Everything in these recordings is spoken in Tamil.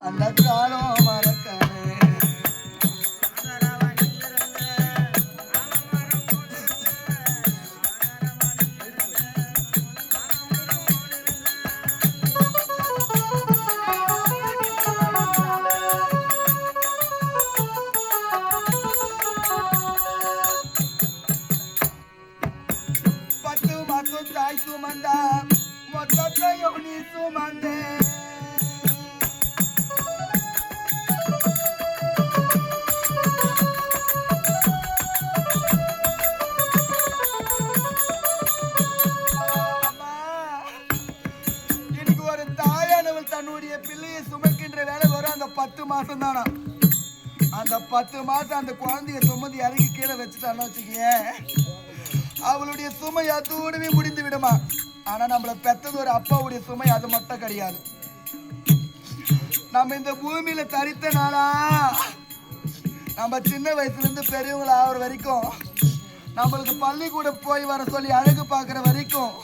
அந்த காலம் மறக்கவே தாய் சுமந்தா மொத்தத்தையும் நீ சுமந்தே எனக்கு ஒரு தாயானவள் தன்னுடைய பிள்ளையை சுமக்கின்ற வேலை வரும் அந்த 10 மாசம் தானா. அந்த 10 மாசம் அந்த குழந்தைய சுமந்து இறங்கி கீழே வச்சுட்டான்னு வச்சுக்கிய அவளுடைய சுமை அதோடவே முடிந்து விடுமா. ஆனா நம்மள பெத்தது ஒரு அப்பாவுடைய சுமை அது மட்டும் கிடையாது. நம்ம இந்த பூமியில தரித்த நாளா நம்ம சின்ன வயசுல இருந்து பெரியவங்கள ஆகிற வரைக்கும் நம்மளுக்கு பள்ளிக்கூடம் போய் வர சொல்லி அழகு பார்க்குற வரைக்கும்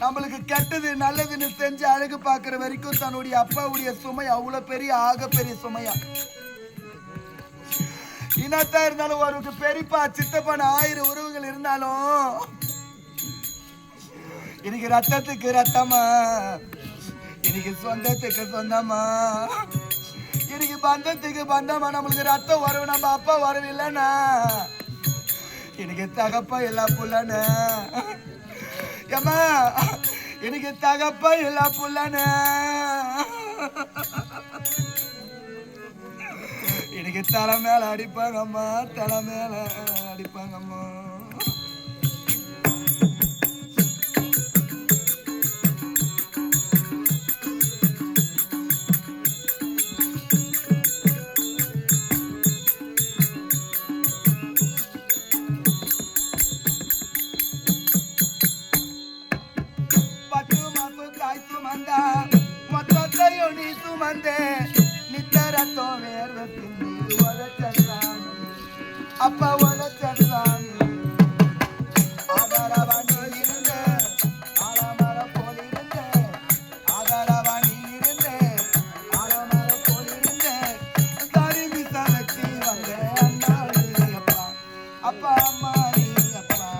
நம்மளுக்கு கெட்டது நல்லதுன்னு செஞ்சு அழகு பார்க்குற வரைக்கும் தன்னுடைய அப்பாவுடைய சுமை அவ்வளவு பெரிய ஆகப்பெரிய சுமையா. இனத்தா இருந்தாலும் ஒரு பெரியப்பா சித்தப்பான 1000 உறவுகள் இருந்தாலும் இன்னைக்கு ரத்தத்துக்கு ரத்தமா, இன்னைக்கு சொந்தத்துக்கு சொந்தமா, இன்னைக்கு பந்தத்துக்கு பந்தமா. நம்மளுக்கு ரத்தம் வரும் நம்ம அப்பா வரும் இல்லைன்னா இன்னைக்கு தகப்பா எல்லா புள்ளன ஏமா, இன்னைக்கு தகப்பா எல்லா புள்ளன இன்னைக்கு தலை மேல அடிப்பாங்கம்மா, தலை மேல அடிப்பாங்கம்மா. மொத்தத்தையும் நீ சுமந்தே நித்தரத்தம் வேர்வத்தின் அப்பா உழைச்சான் ஆதாரவா நீ இருந்த ஆலமர போல் இருந்த ஆதாரவா நீ இருந்த ஆலமர போல் இருந்த தாரி மிச வச்சு வந்த அம்மா நீ அப்பா அப்பா அம்மா நீ அப்பா.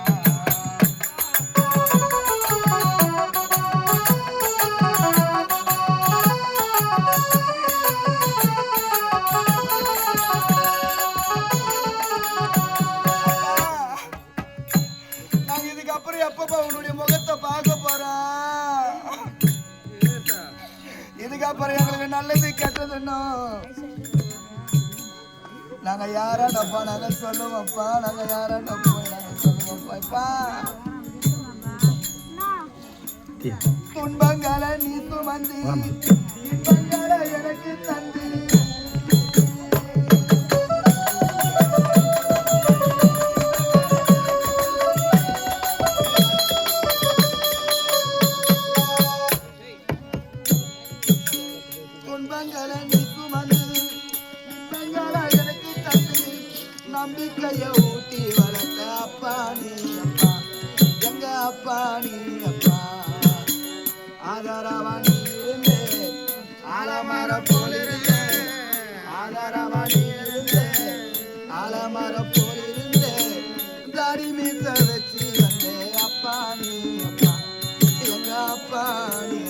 எப்பப்பா உன்னுடைய முகத்தை பார்க்க போறான். இதுக்கப்புறம் எங்களுக்கு நல்லது கெட்டதுன்னு நாங்க யாராண்டப்பா நாங்க சொல்லுவோம்ப்பா, நாங்க யாராண்டப்போ நாங்க சொல்லுவோம்ப்பா. துன்பங்களை நீ சுமந்து இன்பங்களை எனக்கு தந்து நம்பிக்கைய ஊட்டி வளர்த்த அப்பா நீ அப்பா, எங்க அப்பா நீ அப்பா. ஆதாரவா நீ இருந்தே ஆலமர போல் இருந்தே ஆதாரவா நீ இருந்தே ஆலமர போல் இருந்தே தாடி மீச வச்சு வந்தே அப்பா நீ அப்பா, எங்க அப்பா நீ